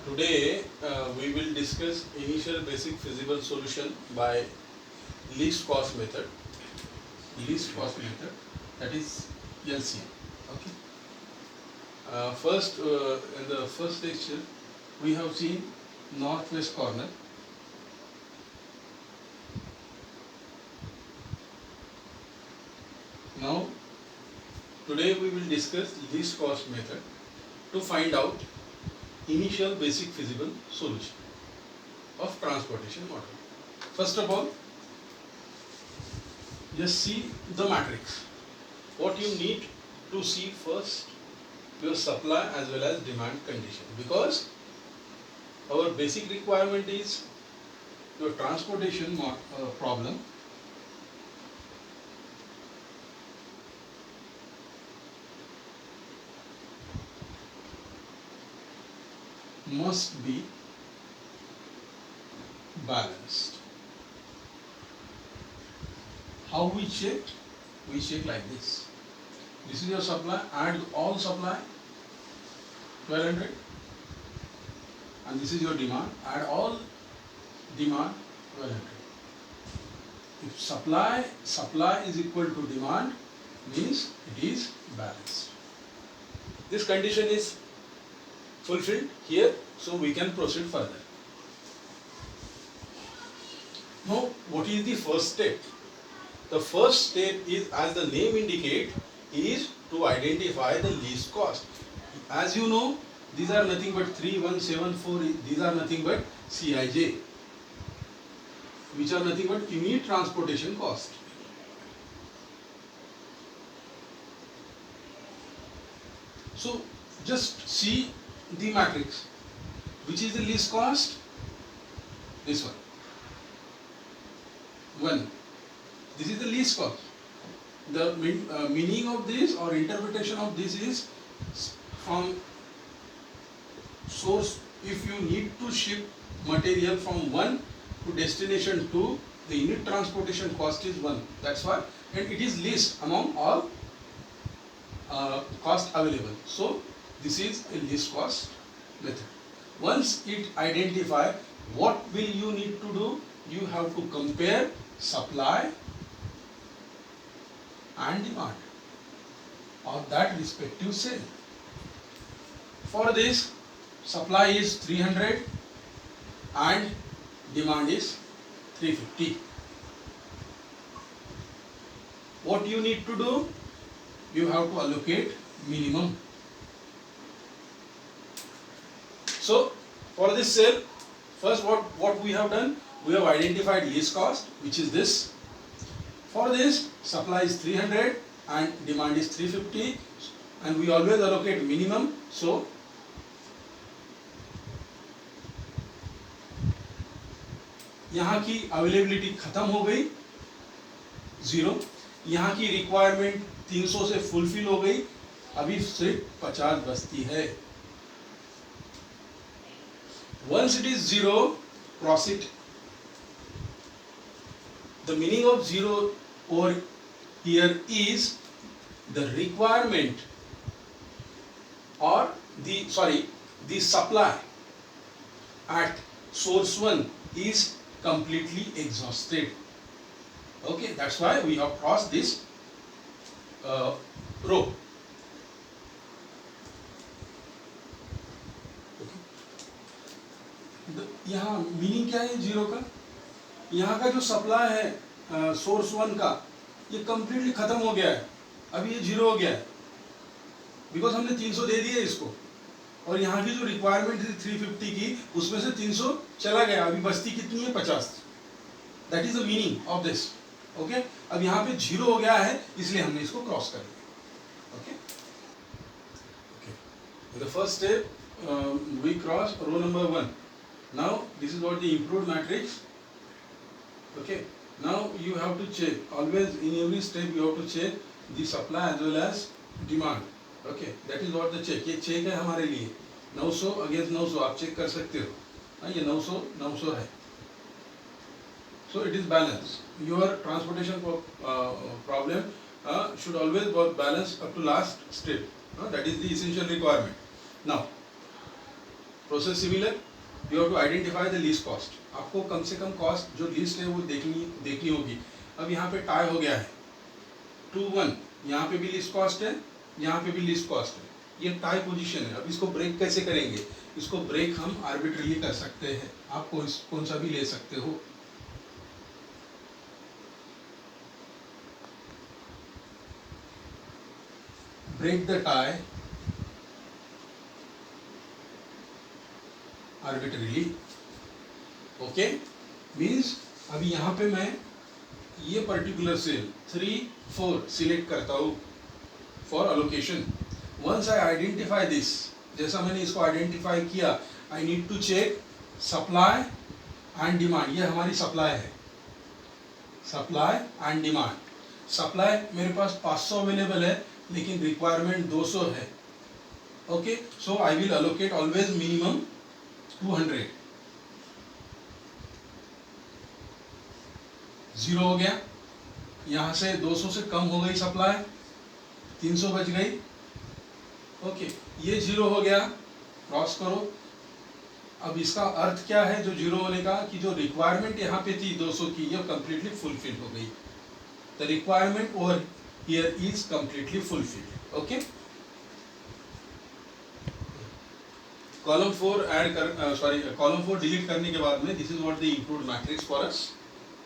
Today we will discuss initial basic feasible solution by least cost method. Least cost method, that is LCM. Okay. First, in the first lecture, we have seen northwest corner. Now, today we will discuss least cost method to find out initial basic feasible solution of transportation model. First of all, just see the matrix. What you need to see first, your supply as well as demand condition, because our basic requirement is your transportation problem must be balanced. How we check? We check like this. This is your supply, add all supply 1200, and this is your demand, add all demand 1200. If supply is equal to demand, means it is balanced. This condition is fulfilled here, so we can proceed further. Now, what is the first step? The first step is, as the name indicates, is to identify the least cost. As you know, these are nothing but 3174, these are nothing but CIJ, which are nothing but unit transportation cost. So, just see the matrix. Which is the least cost? This one. 1. This is the least cost. The meaning of this or interpretation of this is from source. If you need to ship material from 1 to destination 2, the unit transportation cost is 1. That's why, and it is least among all cost available. So this is a least cost method. Once it identify, what will you need to do? You have to compare supply and demand of that respective sale. For this, supply is 300 and demand is 350. What you need to do? You have to allocate minimum. So, for this sale, first what we have done? We have identified least cost, which is this. For this, supply is 300 and demand is 350, and we always allocate minimum. So, यहाँ की availability खत्म हो गई 0, यहाँ की requirement 300 से fulfil हो गई, अभी सिर्फ 50 बचती है. Once it is 0, proceed. The meaning of 0 over here is the requirement or the supply at source 1 is completely exhausted. Okay, that's why we have crossed this row. यहाँ मीनिंग क्या है 0 का? यहाँ का जो सप्लाई है सोर्स 1 का, ये कंप्लीटली खत्म हो गया है, अभी ये 0 हो गया है, बिकॉज हमने 300 दे दिए इसको, और यहाँ की जो रिक्वायरमेंट थी 350 की, उसमें से 300 चला गया, अभी बचती कितनी है 50. That is the meaning of this. Okay, अब यहाँ पे 0 हो गया है, इसलिए हमने इसको क्रॉस कर लिया. Okay, the first step we cross row number 1. Now this is what the improved matrix. Okay, now you have to check, always in every step you have to check the supply as well as demand. Okay, that is what the check. ये check है हमारे लिए 900 against 900 आप check कर सकते हो. हाँ, ये 900 है. So it is balanced. Your transportation problem should always be balanced up to last step. That is the essential requirement. Now, process similar, you have to identify the least cost. आपको कम से कम cost जो least है वो देखनी होगी। अब यहाँ पे टाई हो गया है 2-1, यहाँ पे भी लीस्ट कॉस्ट है, यहाँ पे भी लीस्ट कॉस्ट है, ये टाई पोजीशन है। अब इसको ब्रेक कैसे करेंगे? इसको ब्रेक हम आर्बिट्रली कर सकते हैं, आप कौन सा भी ले सकते हो। Break the tie arbitrarily, okay. Means अभी यहाँ पे मैं ये पर्टिकुलर सेल 3-4 सिलेक्ट करता हूँ for allocation. Once I identify this, जैसा मैंने इसको आइडेंटिफाई किया, I need to check supply and demand. ये हमारी सप्लाई है, सप्लाई एंड डिमांड। सप्लाई मेरे पास 500 अवेलेबल है, लेकिन रिक्वायरमेंट 200 है, okay. So I will allocate always minimum 200। 0 हो गया, यहाँ से 200 से कम हो गई सप्लाई, 300 बच गई, ओके। ये 0 हो गया, क्रॉस करो। अब इसका अर्थ क्या है जो 0 होने का, कि जो रिक्वायरमेंट यहाँ पे थी 200 की, ये कंप्लीटली फुलफिल हो गई। The requirement over here is completely fulfilled, okay. Column 4 add कर कॉलम 4 डिलीट करने के बाद में this is what the improved matrix for us,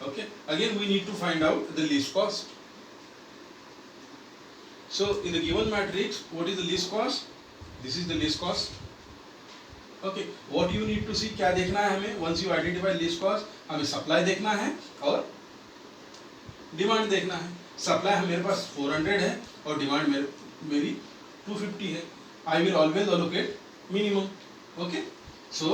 okay. Again we need to find out the least cost. So in the given matrix, what is the least cost? This is the least cost, okay. What you need to see, क्या देखना है हमें? Once you identify least cost, हमें supply देखना है और demand देखना है। सप्लाई मेरे पास 400 है और डिमांड मेरी 250 है। I will always allocate minimum, okay. So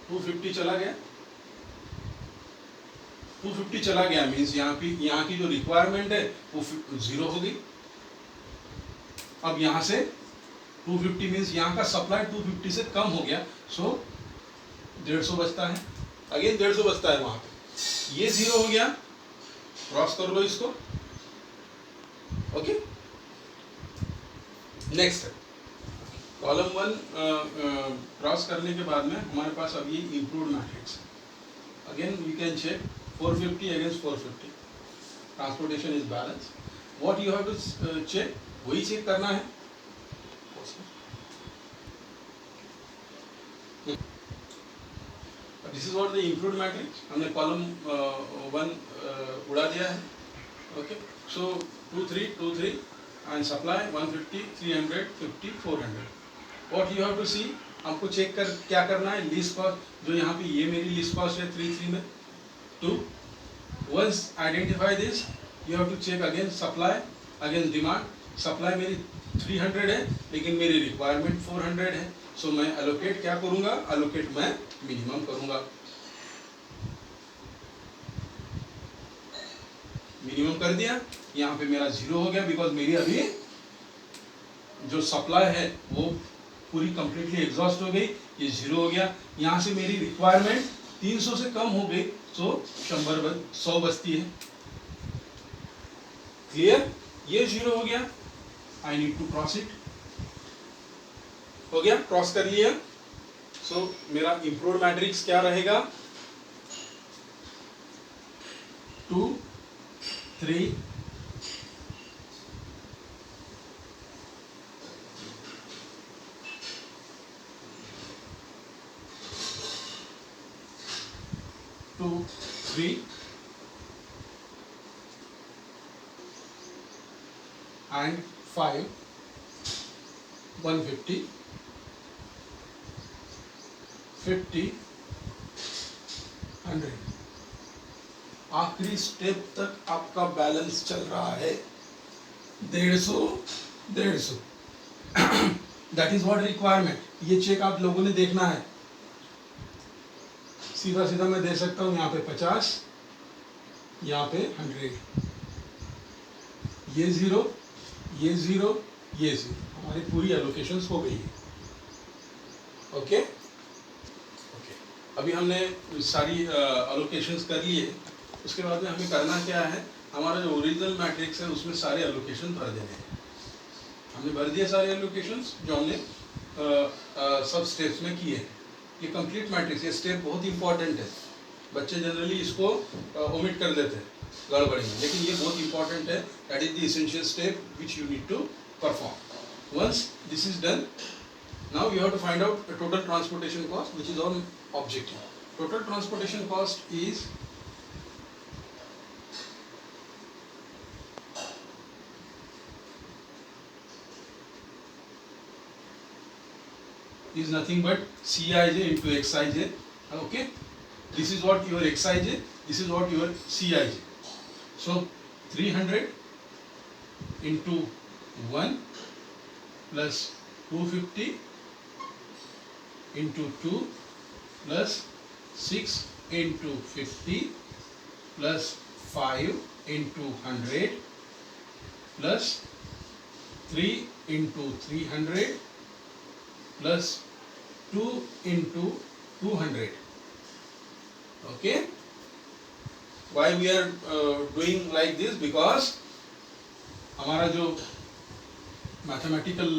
250 चला गया, 250 चला गया मीन्स यहाँ की जो रिक्वायरमेंट है वो 0 हो गई। अब यहाँ से 250 मीन्स यहाँ का सप्लाई 250 से कम हो गया, सो 150 बचता है, अगेन 150 बचता है वहाँ पे। ये 0 हो गया, क्रॉस कर लो इसको, ओके। नेक्स्ट कॉलम 1 क्रॉस करने के बाद में हमारे पास अब ये इम्प्रूव्ड मैट्रिक्स है। Again you can check 450 against 450, transportation is balance. What you have to check, वही चेक करना है। This is what the improved matrix, हमने कॉलम 1 उड़ा दिया है, okay. So 2 3 2 3 and supply 150 300 50 400। What you have to see, आपको check कर क्या करना है, लीस्ट कॉस्ट जो यहाँ पे ये मेरी लीस्ट कॉस्ट है 3 में 2। Once identify this, you have to check again supply against demand. Supply मेरी 300 है लेकिन मेरी रिक्वायरमेंट 400 है, सो मैं एलोकेट क्या करूँगा, एलोकेट मैं मिनिमम करूँगा। मिनिमम कर दिया, यहाँ पे मेरा 0 हो गया बिकॉज मेरी अभी जो सप्लाई है वो पूरी कंप्लीटली एग्जॉस्ट हो गई, ये 0 हो गया। यहाँ से मेरी रिक्वायरमेंट 300 से कम हो गई, सो 100 बचती है। क्लियर, ये 0 हो गया, I need to cross it. हो गया, क्रॉस कर लिया। सो मेरा इम्प्रूव्ड मैट्रिक्स क्या रहेगा, 2 3 2 3 and 5 150 50 100। आखिरी स्टेप तक आपका बैलेंस चल रहा है 150 दैट इज व्हाट रिक्वायरमेंट। ये चेक आप लोगों ने देखना है, सीधा सीधा मैं दे सकता हूँ यहाँ पे 50, यहाँ पे 100, ये 0 ये 0 ये 0, हमारी पूरी एलोकेशंस हो गई है, ओके ओके। अभी हमने सारी एलोकेशंस कर लिए, उसके बाद में हमें करना क्या है, हमारा जो ओरिजिनल मैट्रिक्स है उसमें सारे एलोकेशन भर देने हैं। हमने भर दिए सारे एलोकेशंस जो हमने सब स्टेप्स में किए हैं। ये कंप्लीट मैट्रिक्स, ये स्टेप बहुत इंपॉर्टेंट है, बच्चे जनरली इसको ओमिट कर देते हैं गड़बड़ी में, लेकिन ये बहुत इंपॉर्टेंट है। That is the essential step which you need to perform. Once this is done, now you have to find out the total transportation cost, which is our objective. Total transportation cost is nothing but Cij into Xij. Okay, this is what your Xij, this is what your Cij. So 300 into 1 plus 250 into 2 plus 6 into 50 plus 5 into 100 plus 3 into 300 plus 2 into 200. Okay, why we are doing like this? Because हमारा जो mathematical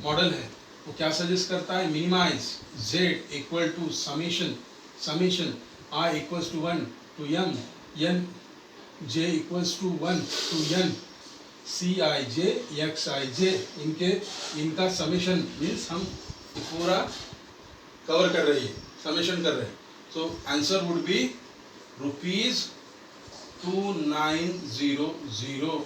model है वो क्या suggest करता है? Minimize z equal to summation i equals to 1 to m n j equals to 1 to n c i j x i j, इनका summation means हम पूरा कवर कर रही है, समेशन कर रहे हैं। So answer would be ₹2900